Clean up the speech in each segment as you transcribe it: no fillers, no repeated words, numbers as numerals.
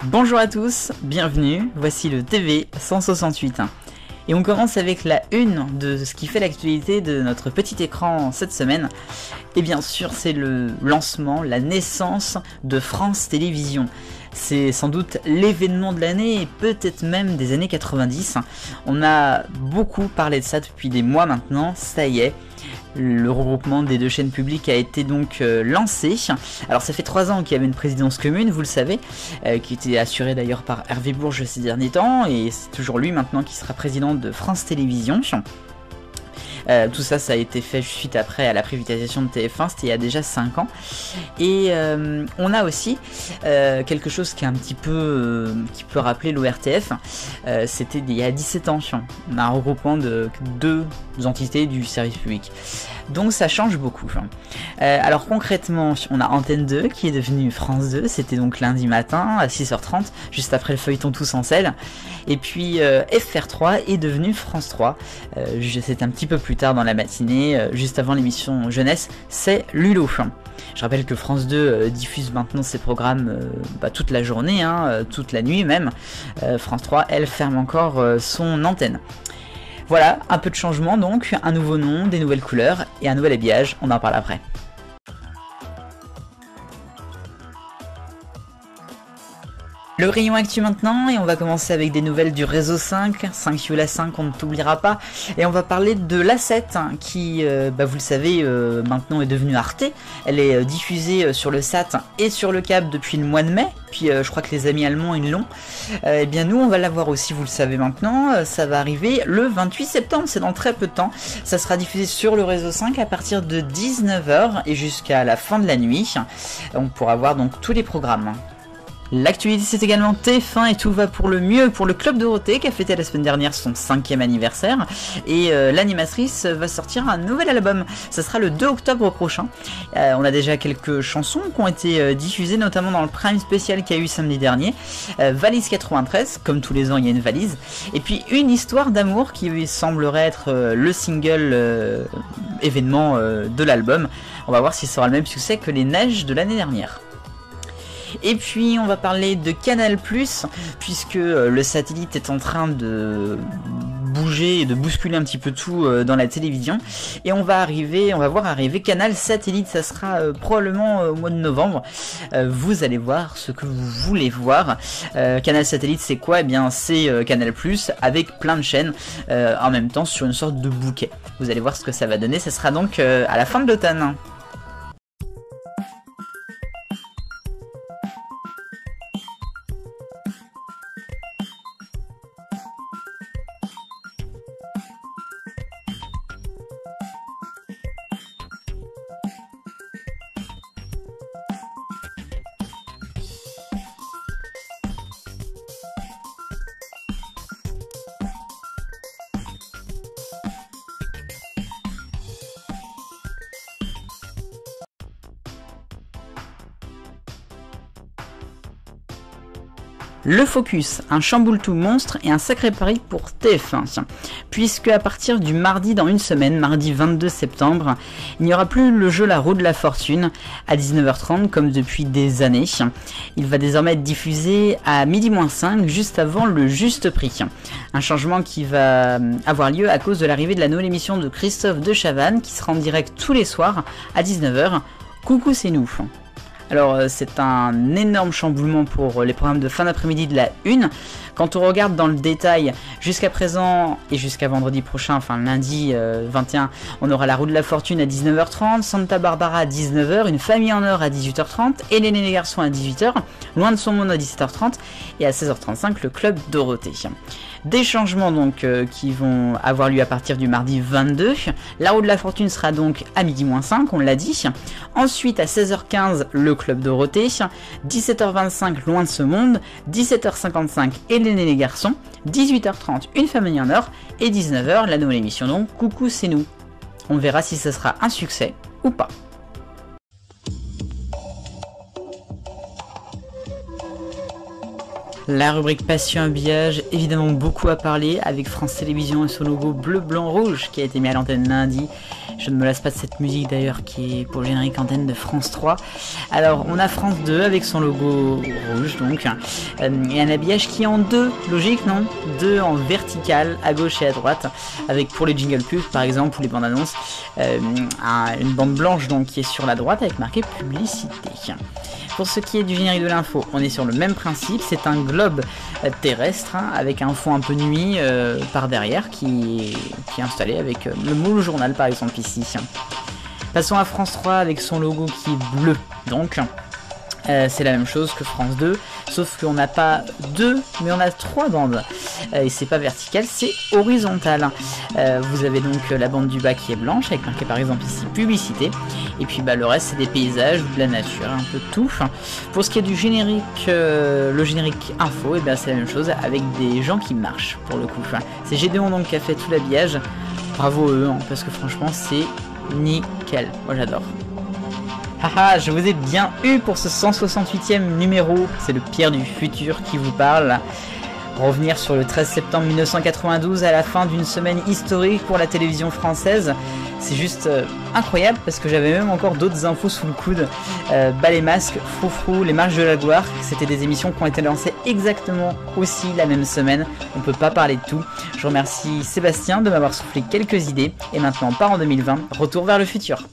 Bonjour à tous, bienvenue, voici le TV 168. Et on commence avec la une de ce qui fait l'actualité de notre petit écran cette semaine. Et bien sûr, c'est le lancement, la naissance de France Télévisions. C'est sans doute l'événement de l'année et peut-être même des années 90. On a beaucoup parlé de ça depuis des mois maintenant, ça y est. Le regroupement des deux chaînes publiques a été donc lancé. Alors ça fait 3 ans qu'il y avait une présidence commune, vous le savez, qui était assurée d'ailleurs par Hervé Bourges ces derniers temps, et c'est toujours lui maintenant qui sera président de France Télévisions. Tout ça, ça a été fait suite après à la privatisation de TF1, c'était il y a déjà 5 ans. Et on a aussi quelque chose qui est un petit peu qui peut rappeler l'ORTF. C'était il y a 17 ans. On a un regroupement de 2 entités du service public. Donc ça change beaucoup. Alors concrètement, on a Antenne 2 qui est devenue France 2, c'était donc lundi matin à 6h30, juste après le feuilleton Tous en selle. Et puis FR3 est devenu France 3, c'est un petit peu plus tard dans la matinée, juste avant l'émission jeunesse, c'est Lulo. Je rappelle que France 2 diffuse maintenant ses programmes toute la journée, toute la nuit même. France 3, elle, ferme encore son antenne. Voilà, un peu de changement donc, un nouveau nom, des nouvelles couleurs et un nouvel habillage, on en parle après. Le rayon actu maintenant, et on va commencer avec des nouvelles du réseau 5 Yola 5, on ne t'oubliera pas, et on va parler de l'A7 qui, vous le savez, maintenant est devenue Arte. Elle est diffusée sur le SAT et sur le câble depuis le mois de mai, puis je crois que les amis allemands ils l'ont. Et bien nous on va l'avoir aussi, vous le savez maintenant, ça va arriver le 28 septembre, c'est dans très peu de temps. Ça sera diffusé sur le réseau 5 à partir de 19h et jusqu'à la fin de la nuit. On pourra voir donc tous les programmes. L'actualité c'est également TF1 et tout va pour le mieux pour le Club Dorothée qui a fêté la semaine dernière son 5e anniversaire, et l'animatrice va sortir un nouvel album, ça sera le 2 octobre prochain. On a déjà quelques chansons qui ont été diffusées, notamment dans le Prime spécial qu'il y a eu samedi dernier, Valise 93, comme tous les ans il y a une valise, et puis Une histoire d'amour qui semblerait être le single événement de l'album. On va voir si ça aura le même succès que Les Neiges de l'année dernière. Et puis on va parler de Canal+, puisque le satellite est en train de bouger et de bousculer un petit peu tout dans la télévision, et on va voir arriver Canal Satellite. Ça sera probablement au mois de novembre. Vous allez voir ce que vous voulez voir. Canal Satellite c'est quoi? Eh bien c'est Canal+, avec plein de chaînes en même temps sur une sorte de bouquet. Vous allez voir ce que ça va donner, ça sera donc à la fin de l'automne. Le Focus, un chamboule-tout monstre et un sacré pari pour TF1, puisque à partir du mardi dans une semaine, mardi 22 septembre, il n'y aura plus le jeu La Roue de la Fortune à 19h30 comme depuis des années. Il va désormais être diffusé à midi-5, juste avant le juste prix. Un changement qui va avoir lieu à cause de l'arrivée de la nouvelle émission de Christophe de Chavannes qui sera en direct tous les soirs à 19h. Coucou, c'est nous. Alors c'est un énorme chamboulement pour les programmes de fin d'après-midi de la 1. Quand on regarde dans le détail, jusqu'à présent et jusqu'à vendredi prochain, enfin lundi 21, on aura La Roue de la Fortune à 19h30, Santa Barbara à 19h, Une famille en or à 18h30, Hélène et les garçons à 18h, Loin de son monde à 17h30 et à 16h35 le Club Dorothée. Des changements donc qui vont avoir lieu à partir du mardi 22. La Roue de la Fortune sera donc à midi-5, on l'a dit. Ensuite à 16h15 le Club Dorothée, 17h25 Loin de ce monde, 17h55 Hélène et les garçons, 18h30 Une famille en or et 19h la nouvelle émission donc Coucou c'est nous. On verra si ce sera un succès ou pas. La rubrique Passion Habillage, évidemment beaucoup à parler avec France Télévisions et son logo bleu, blanc, rouge qui a été mis à l'antenne lundi. Je ne me lasse pas de cette musique d'ailleurs qui est pour le générique antenne de France 3. Alors on a France 2 avec son logo rouge donc, et un habillage qui est en deux, logique non? Deux en vertical à gauche et à droite, avec pour les jingle pubs par exemple ou les bandes annonces, une bande blanche donc qui est sur la droite avec marqué publicité. Pour ce qui est du générique de l'info, on est sur le même principe, c'est un globe terrestre avec un fond un peu nuit par derrière qui est installé avec le mot journal par exemple ici. Passons à France 3 avec son logo qui est bleu donc. C'est la même chose que France 2, sauf qu'on n'a pas deux, mais on a trois bandes. Et c'est pas vertical, c'est horizontal. Vous avez donc la bande du bas qui est blanche, avec marqué par exemple ici publicité. Et puis le reste c'est des paysages ou de la nature, un peu de tout. Pour ce qui est du générique, le générique info, et bien c'est la même chose avec des gens qui marchent pour le coup. C'est Gédéon donc qui a fait tout l'habillage. Bravo eux, parce que franchement c'est nickel. Moi j'adore. Haha, je vous ai bien eu pour ce 168e numéro, c'est le Pierre du futur qui vous parle. Revenir sur le 13 septembre 1992 à la fin d'une semaine historique pour la télévision française, c'est juste incroyable parce que j'avais même encore d'autres infos sous le coude. Bas les masques, Froufrou, les marches de la gloire, c'était des émissions qui ont été lancées exactement aussi la même semaine, on peut pas parler de tout. Je remercie Sébastien de m'avoir soufflé quelques idées et maintenant on part en 2020, retour vers le futur.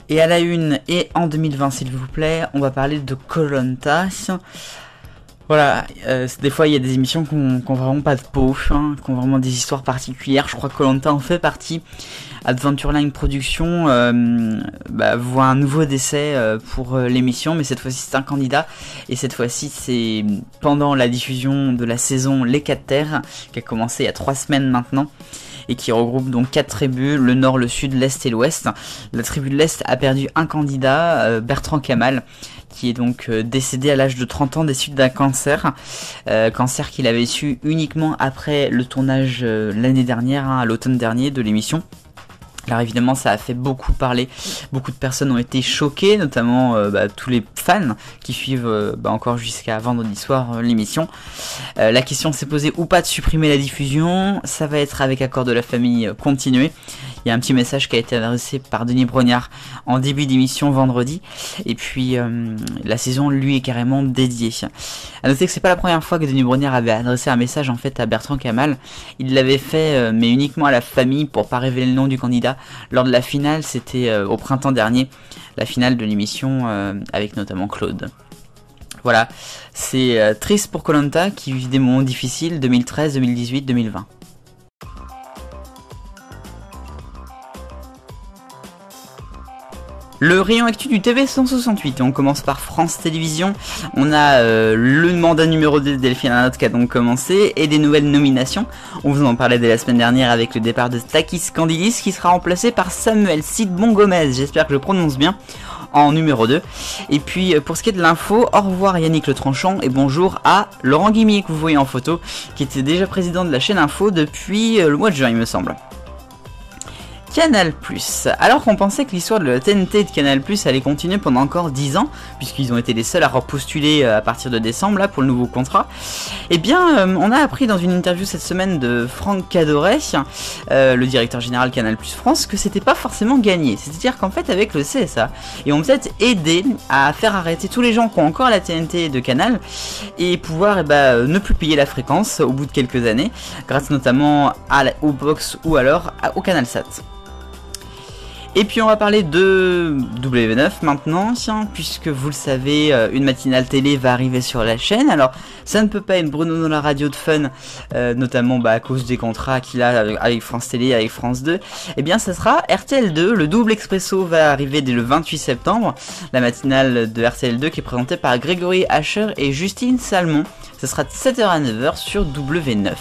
Et à la une, et en 2020 s'il vous plaît, on va parler de Koh-Lanta. Voilà, des fois il y a des émissions qui ont vraiment pas de peau, qui ont vraiment des histoires particulières. Je crois que Koh-Lanta en fait partie. Adventureline Productions voit un nouveau décès pour l'émission, mais cette fois-ci c'est un candidat, et cette fois-ci c'est pendant la diffusion de la saison Les 4 Terres, qui a commencé il y a 3 semaines maintenant, et qui regroupe donc 4 tribus, le nord, le sud, l'est et l'ouest. La tribu de l'est a perdu un candidat, Bertrand Kamal, qui est donc décédé à l'âge de 30 ans des suites d'un cancer, cancer qu'il avait su uniquement après le tournage l'année dernière, à l'automne dernier de l'émission. Alors évidemment ça a fait beaucoup parler, beaucoup de personnes ont été choquées, notamment tous les fans qui suivent encore jusqu'à vendredi soir l'émission. La question s'est posée ou pas de supprimer la diffusion, ça va être avec accord de la famille continué. Il y a un petit message qui a été adressé par Denis Brognard en début d'émission vendredi, et puis la saison lui est carrément dédiée. A noter que c'est pas la première fois que Denis Brognard avait adressé un message en fait à Bertrand Kamal. Il l'avait fait mais uniquement à la famille pour pas révéler le nom du candidat lors de la finale, c'était au printemps dernier, la finale de l'émission avec notamment Claude. Voilà, c'est triste pour Koh-Lanta qui vit des moments difficiles 2013, 2018, 2020. Le rayon actu du TV 168, et on commence par France Télévisions. On a le mandat numéro 2 de Delphine Arnaud qui a donc commencé, et des nouvelles nominations. On vous en parlait dès la semaine dernière avec le départ de Takis Candilis qui sera remplacé par Samuel Sidbon Gomez, j'espère que je prononce bien, en numéro 2. Et puis pour ce qui est de l'info, au revoir Yannick Le Tranchant et bonjour à Laurent Guimier que vous voyez en photo, qui était déjà président de la chaîne Info depuis le mois de juin il me semble. Canal+. Alors qu'on pensait que l'histoire de la TNT de Canal+ allait continuer pendant encore 10 ans, puisqu'ils ont été les seuls à repostuler à partir de décembre là pour le nouveau contrat, eh bien on a appris dans une interview cette semaine de Franck Cadoret, le directeur général Canal+ France, que c'était pas forcément gagné. C'est-à-dire qu'en fait avec le CSA, ils ont peut-être aidé à faire arrêter tous les gens qui ont encore la TNT de Canal et pouvoir ne plus payer la fréquence au bout de quelques années, grâce notamment au box ou alors au CanalSat. Et puis on va parler de W9 maintenant, puisque vous le savez, une matinale télé va arriver sur la chaîne. Alors ça ne peut pas être Bruno dans la radio de Fun, notamment à cause des contrats qu'il a avec France Télé, avec France 2. Eh bien ça sera RTL2, le double expresso va arriver dès le 28 septembre. La matinale de RTL2 qui est présentée par Grégory Hacher et Justine Salmon. Ce sera de 7h à 9h sur W9.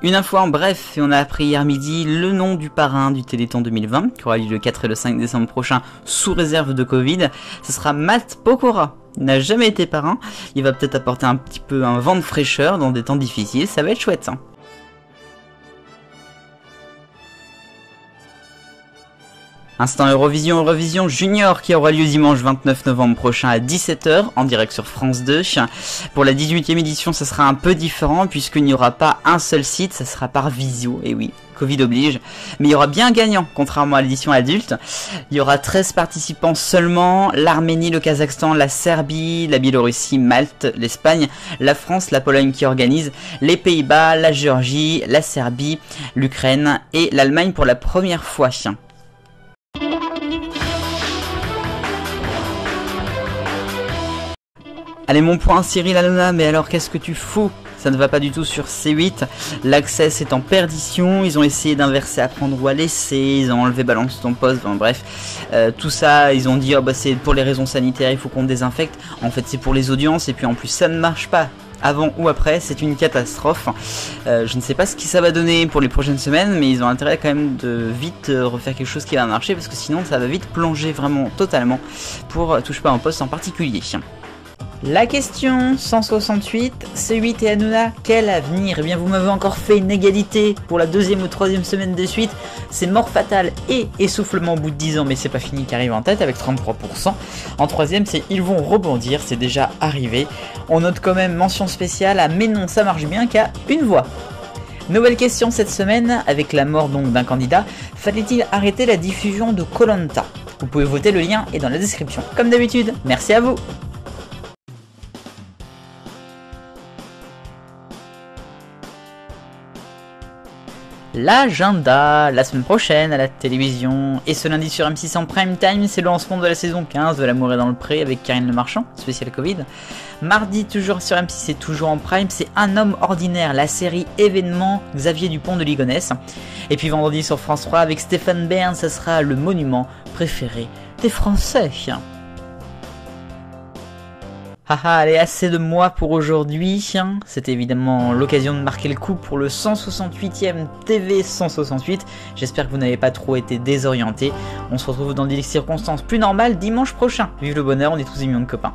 Une info en bref, et on a appris hier midi le nom du parrain du Téléthon 2020, qui aura lieu le 4 et le 5 décembre prochain, sous réserve de Covid. Ce sera Matt Pokora. Il n'a jamais été parrain, il va peut-être apporter un petit peu un vent de fraîcheur dans des temps difficiles, ça va être chouette. Instant Eurovision Junior qui aura lieu dimanche 29 novembre prochain à 17h en direct sur France 2. Pour la 18e édition, ça sera un peu différent puisqu'il n'y aura pas un seul site, ça sera par visio, et oui, Covid oblige. Mais il y aura bien un gagnant, contrairement à l'édition adulte. Il y aura 13 participants seulement, l'Arménie, le Kazakhstan, la Serbie, la Biélorussie, Malte, l'Espagne, la France, la Pologne qui organise, les Pays-Bas, la Géorgie, la Serbie, l'Ukraine et l'Allemagne pour la première fois. Allez, mon point Cyril Hanouna, mais alors qu'est-ce que tu fous? Ça ne va pas du tout sur C8, l'Access est en perdition, ils ont essayé d'inverser à prendre ou à laisser, ils ont enlevé balance ton poste, bon, bref, tout ça, ils ont dit oh, bah, c'est pour les raisons sanitaires, il faut qu'on désinfecte, en fait c'est pour les audiences, et puis en plus ça ne marche pas. Avant ou après, c'est une catastrophe. Je ne sais pas ce que ça va donner pour les prochaines semaines, mais ils ont intérêt quand même de vite refaire quelque chose qui va marcher, parce que sinon ça va vite plonger vraiment totalement pour Touche pas un poste en particulier. La question 168, C8 et Hanouna, quel avenir? Eh bien vous m'avez encore fait une égalité pour la deuxième ou troisième semaine de suite, c'est mort fatale et essoufflement au bout de 10 ans, mais c'est pas fini qui arrive en tête avec 33%. En troisième c'est ils vont rebondir, c'est déjà arrivé. On note quand même mention spéciale à mais non ça marche bien qu'à une voix. Nouvelle question cette semaine, avec la mort donc d'un candidat, fallait-il arrêter la diffusion de Koh-Lanta? Vous pouvez voter, le lien est dans la description. Comme d'habitude, merci à vous. L'agenda, la semaine prochaine à la télévision, et ce lundi sur M6 en prime time, c'est le lancement de la saison 15 de L'amour est dans le pré avec Karine Le Marchand, spécial Covid. Mardi, toujours sur M6 et toujours en prime, c'est Un homme ordinaire, la série événement Xavier Dupont de Ligonnès. Et puis vendredi sur France 3 avec Stéphane Bern, ça sera le monument préféré des Français. Haha, allez, assez de moi pour aujourd'hui. C'était évidemment l'occasion de marquer le coup pour le 168e TV 168. J'espère que vous n'avez pas trop été désorientés. On se retrouve dans des circonstances plus normales dimanche prochain. Vive le bonheur, on est tous des millions de copains.